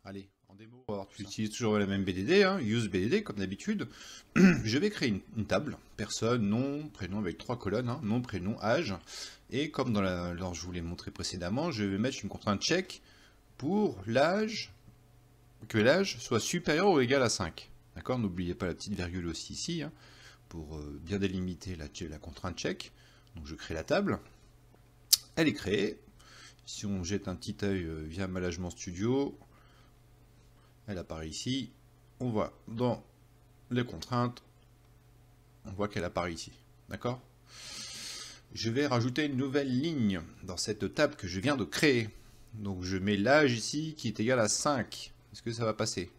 Allez, en démo, alors, tu utilises toujours la même BDD, hein, use BDD comme d'habitude. Je vais créer une table, personne, nom, prénom avec 3 colonnes, hein, nom, prénom, âge. Et comme alors je vous l'ai montré précédemment, je vais mettre une contrainte check pour l'âge, que l'âge soit supérieur ou égal à 5. D'accord. N'oubliez pas la petite virgule aussi ici, hein, pour bien délimiter la contrainte check. Donc je crée la table. Elle est créée. Si on jette un petit œil via Management Studio, elle apparaît ici. On voit dans les contraintes, on voit qu'elle apparaît ici. D'accord. Je vais rajouter une nouvelle ligne dans cette table que je viens de créer. Donc je mets l'âge ici qui est égal à 5. Est-ce que ça va passer?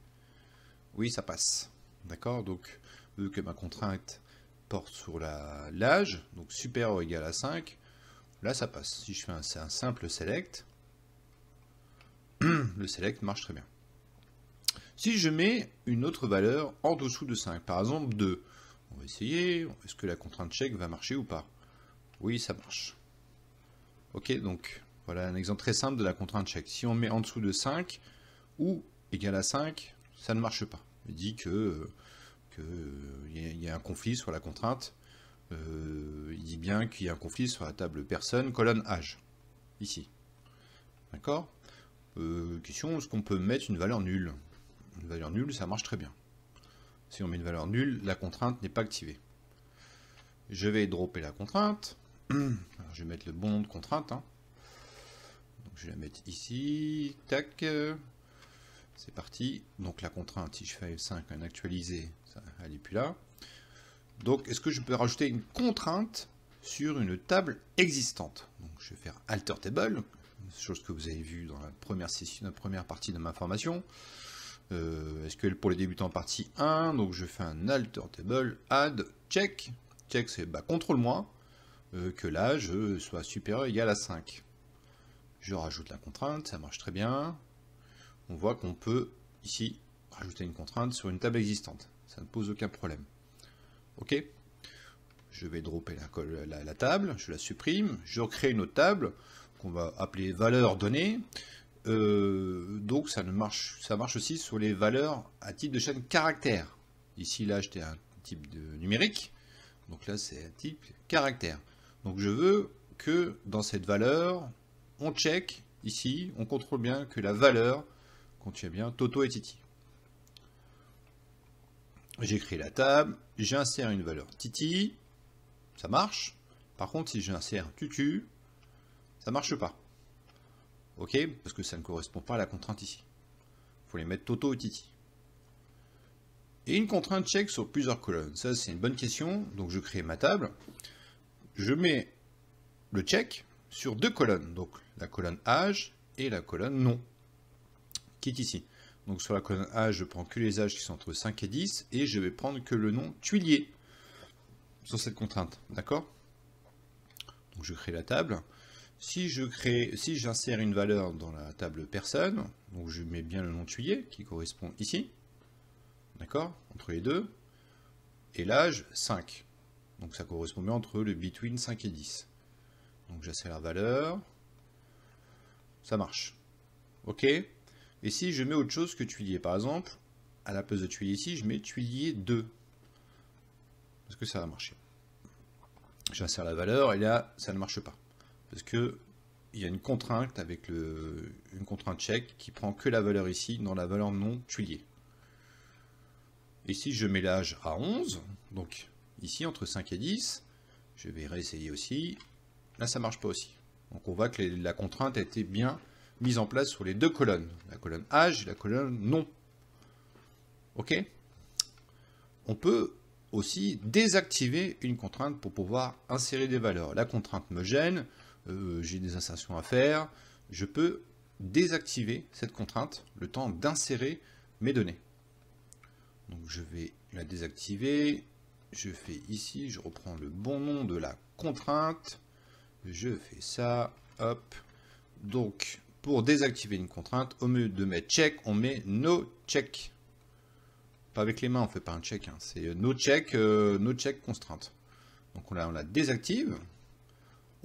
Oui, ça passe. D'accord. Donc vu que ma contrainte porte sur l'âge, donc supérieur ou égal à 5, là ça passe. Si je fais un simple select, le select marche très bien. Si je mets une autre valeur en dessous de 5, par exemple 2, on va essayer, est-ce que la contrainte check va marcher ou pas? Oui, ça marche. Ok, donc voilà un exemple très simple de la contrainte check. Si on met en dessous de 5 ou égal à 5, ça ne marche pas. Il dit que y a un conflit sur la contrainte. Il dit bien qu'il y a un conflit sur la table personne, colonne âge. Ici. D'accord. Question, est-ce qu'on peut mettre une valeur nulle? Une valeur nulle, ça marche très bien. Si on met une valeur nulle, la contrainte n'est pas activée. Je vais dropper la contrainte. Alors, je vais mettre le bon nom de contrainte. Hein. Donc, je vais la mettre ici. Tac. C'est parti. Donc la contrainte, si je fais F5, un actualisé, elle n'est plus là. Donc, est-ce que je peux rajouter une contrainte sur une table existante? Donc, je vais faire Alter Table, chose que vous avez vu dans la première session, la première partie de ma formation. SQL pour les débutants partie 1, donc je fais un Alter Table, add, check. Check, c'est contrôle-moi que l'âge soit supérieur ou égal à 5. Je rajoute la contrainte, ça marche très bien. On voit qu'on peut ici rajouter une contrainte sur une table existante. Ça ne pose aucun problème. Ok. Je vais dropper la table, je la supprime, je recrée une autre table qu'on va appeler valeur donnée. Donc ça marche aussi sur les valeurs à titre de chaîne caractère. Ici là j'étais un type de numérique, donc là c'est un type caractère. Donc je veux que dans cette valeur, on check ici, on contrôle bien que la valeur contient bien Toto et Titi. J'ai créé la table, j'insère une valeur Titi, ça marche. Par contre si j'insère Tutu, ça marche pas. Ok, parce que ça ne correspond pas à la contrainte ici. Il faut les mettre Toto et Titi. Et une contrainte check sur plusieurs colonnes. Ça, c'est une bonne question. Donc, je crée ma table. Je mets le check sur 2 colonnes. Donc, la colonne âge et la colonne nom, qui est ici. Donc, sur la colonne âge, je prends que les âges qui sont entre 5 et 10. Et je vais prendre que le nom Tuilier sur cette contrainte. D'accord? Donc, je crée la table. Si j'insère une valeur dans la table personne, donc je mets bien le nom Tuilier qui correspond ici, d'accord, entre les deux, et l'âge 5. Donc ça correspond bien entre le between 5 et 10. Donc j'insère la valeur, ça marche. Ok. Et si je mets autre chose que Tuilier, par exemple, à la place de Tuilier ici, je mets Tuilier 2. Est-ce que ça va marcher? J'insère la valeur et là, ça ne marche pas. Parce que il y a une contrainte avec une contrainte check qui prend que la valeur ici dans la valeur non Tuilier. Et si je mets l'âge à 11, donc ici entre 5 et 10, je vais réessayer aussi. Là ça marche pas aussi. Donc on voit que la contrainte a été bien mise en place sur les 2 colonnes, la colonne âge et la colonne non. Ok. On peut aussi désactiver une contrainte pour pouvoir insérer des valeurs. La contrainte me gêne. J'ai des insertions à faire, je peux désactiver cette contrainte le temps d'insérer mes données. Donc je vais la désactiver, je fais ici, je reprends le bon nom de la contrainte, je fais ça, hop. Donc pour désactiver une contrainte, au lieu de mettre check, on met no check. Pas avec les mains, on ne fait pas un check, hein. C'est no check contrainte. Donc on la désactive.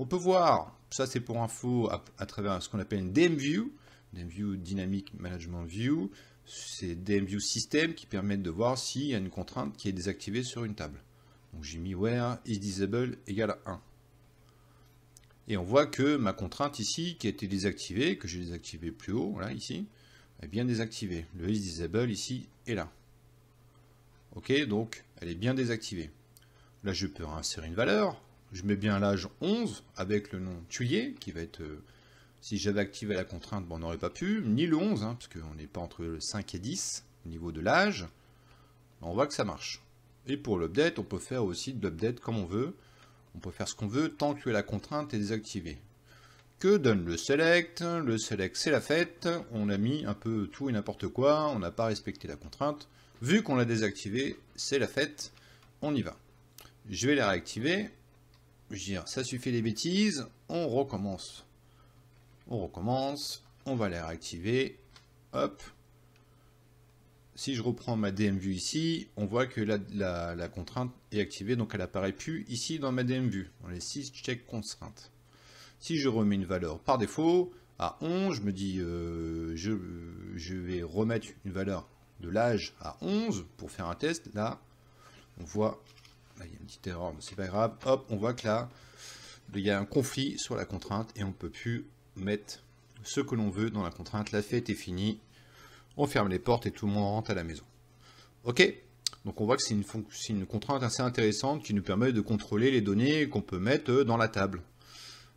On peut voir, ça c'est pour info à travers ce qu'on appelle une DMView, DMView Dynamic Management View, c'est DMView System qui permettent de voir s'il y a une contrainte qui est désactivée sur une table. Donc j'ai mis where is disable égale 1. Et on voit que ma contrainte ici, qui a été désactivée, que j'ai désactivée plus haut, voilà, ici, est bien désactivée. Le is disable ici est là. Ok, donc elle est bien désactivée. Là, je peux insérer une valeur. Je mets bien l'âge 11 avec le nom tuilier, qui va être... si j'avais activé la contrainte, bon, on n'aurait pas pu, ni le 11, hein, parce qu'on n'est pas entre le 5 et 10 au niveau de l'âge. On voit que ça marche. Et pour l'update, on peut faire aussi de l'update comme on veut. On peut faire ce qu'on veut tant que la contrainte est désactivée. Que donne le select? Le select, c'est la fête. On a mis un peu tout et n'importe quoi. On n'a pas respecté la contrainte. Vu qu'on l'a désactivé, c'est la fête. On y va. Je vais la réactiver. Je veux dire, ça suffit les bêtises. On recommence. On recommence. On va la réactiver. Hop. Si je reprends ma DMView ici, on voit que la contrainte est activée, donc elle apparaît plus ici dans ma DMView, dans les 6 check constraintes. Si je remets une valeur par défaut, à 11, je me dis, je vais remettre une valeur de l'âge à 11 pour faire un test. Là, on voit, là, il y a une petite erreur, mais c'est pas grave. Hop, on voit que là, il y a un conflit sur la contrainte et on ne peut plus mettre ce que l'on veut dans la contrainte. La fête est finie. On ferme les portes et tout le monde rentre à la maison. Ok, donc on voit que c'est une contrainte assez intéressante qui nous permet de contrôler les données qu'on peut mettre dans la table.